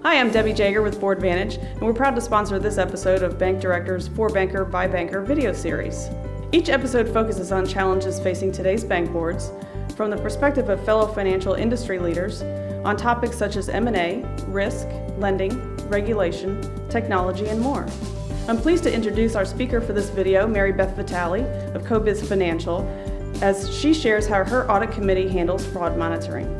Hi, I'm Debbie Jager with Board Vantage, and we're proud to sponsor this episode of Bank Director's For Banker by Banker video series. Each episode focuses on challenges facing today's bank boards from the perspective of fellow financial industry leaders on topics such as M&A, risk, lending, regulation, technology, and more. I'm pleased to introduce our speaker for this video, Beth Vitale of CoBiz Financial, as she shares how her audit committee handles fraud monitoring.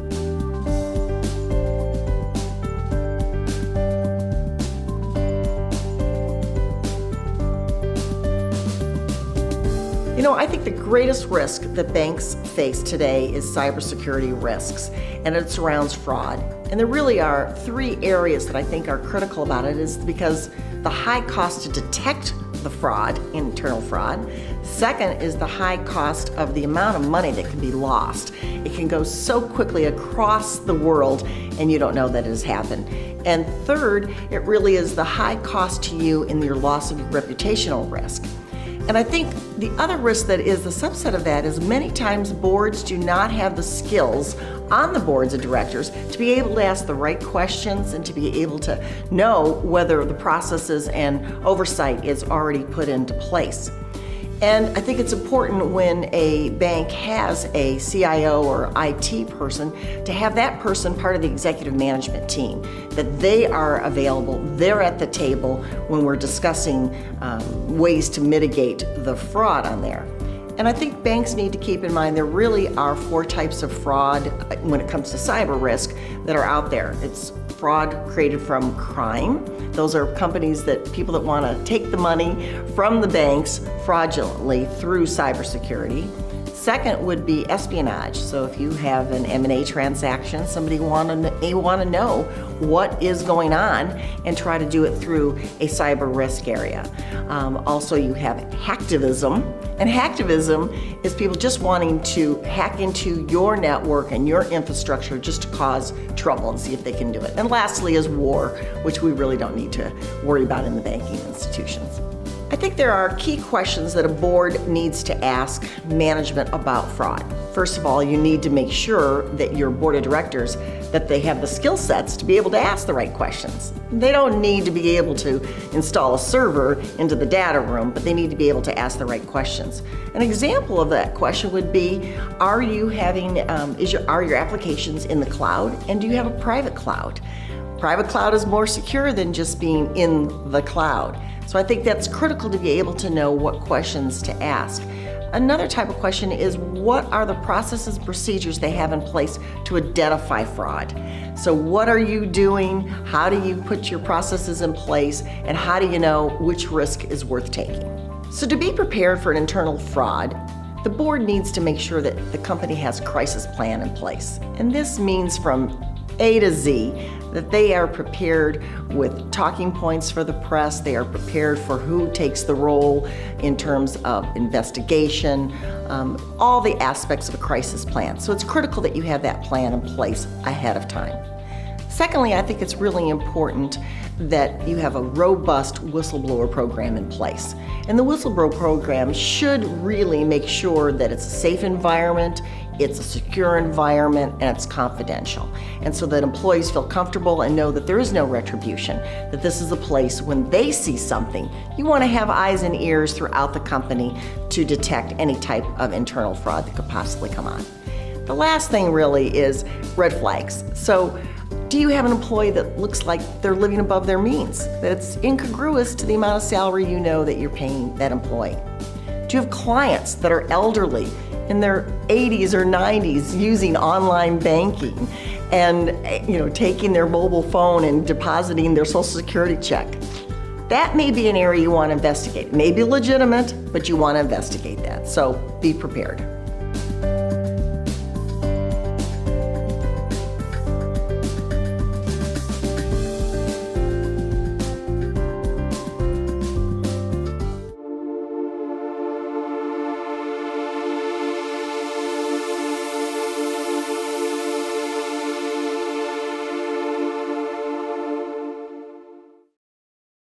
I think the greatest risk that banks face today is cybersecurity risks, and it surrounds fraud. And there really are three areas that I think are critical about it, is because the high cost to detect the fraud, internal fraud. Second is the high cost of the amount of money that can be lost. It can go so quickly across the world and you don't know that it has happened. And third, it really is the high cost to you in your loss of your reputational risk. And I think the other risk that is the subset of that is many times boards do not have the skills on the boards of directors to be able to ask the right questions and to be able to know whether the processes and oversight is already put into place. And I think it's important when a bank has a CIO or IT person to have that person part of the executive management team, that they are available, they're at the table when we're discussing ways to mitigate the fraud on there. And I think banks need to keep in mind there really are four types of fraud when it comes to cyber risk that are out there. It's fraud created from crime. Those are companies people that want to take the money from the banks fraudulently through cybersecurity. Second would be espionage. So if you have an M&A transaction, somebody may want to know what is going on and try to do it through a cyber risk area. Also, you have hacktivism. And hacktivism is people just wanting to hack into your network and your infrastructure just to cause trouble and see if they can do it. And lastly is war, which we really don't need to worry about in the banking institutions. I think there are key questions that a board needs to ask management about fraud. First of all, you need to make sure that your board of directors, that they have the skill sets to be able to ask the right questions. They don't need to be able to install a server into the data room, but they need to be able to ask the right questions. An example of that question would be, are your applications in the cloud, and do you have a private cloud? Private cloud is more secure than just being in the cloud. So I think that's critical to be able to know what questions to ask. Another type of question is, what are the processes and procedures they have in place to identify fraud? So what are you doing? How do you put your processes in place? And how do you know which risk is worth taking? So to be prepared for an internal fraud, the board needs to make sure that the company has a crisis plan in place. And this means from A to Z, that they are prepared with talking points for the press, they are prepared for who takes the role in terms of investigation, all the aspects of a crisis plan. So it's critical that you have that plan in place ahead of time. Secondly, I think it's really important that you have a robust whistleblower program in place. And the whistleblower program should really make sure that it's a safe environment, it's a secure environment, and it's confidential. And so that employees feel comfortable and know that there is no retribution, that this is a place when they see something, you want to have eyes and ears throughout the company to detect any type of internal fraud that could possibly come on. The last thing really is red flags. So do you have an employee that looks like they're living above their means, that it's incongruous to the amount of salary you know that you're paying that employee? Do you have clients that are elderly, in their 80s or 90s, using online banking and taking their mobile phone and depositing their Social Security check? That may be an area you want to investigate. It may be legitimate, but you want to investigate that. So be prepared.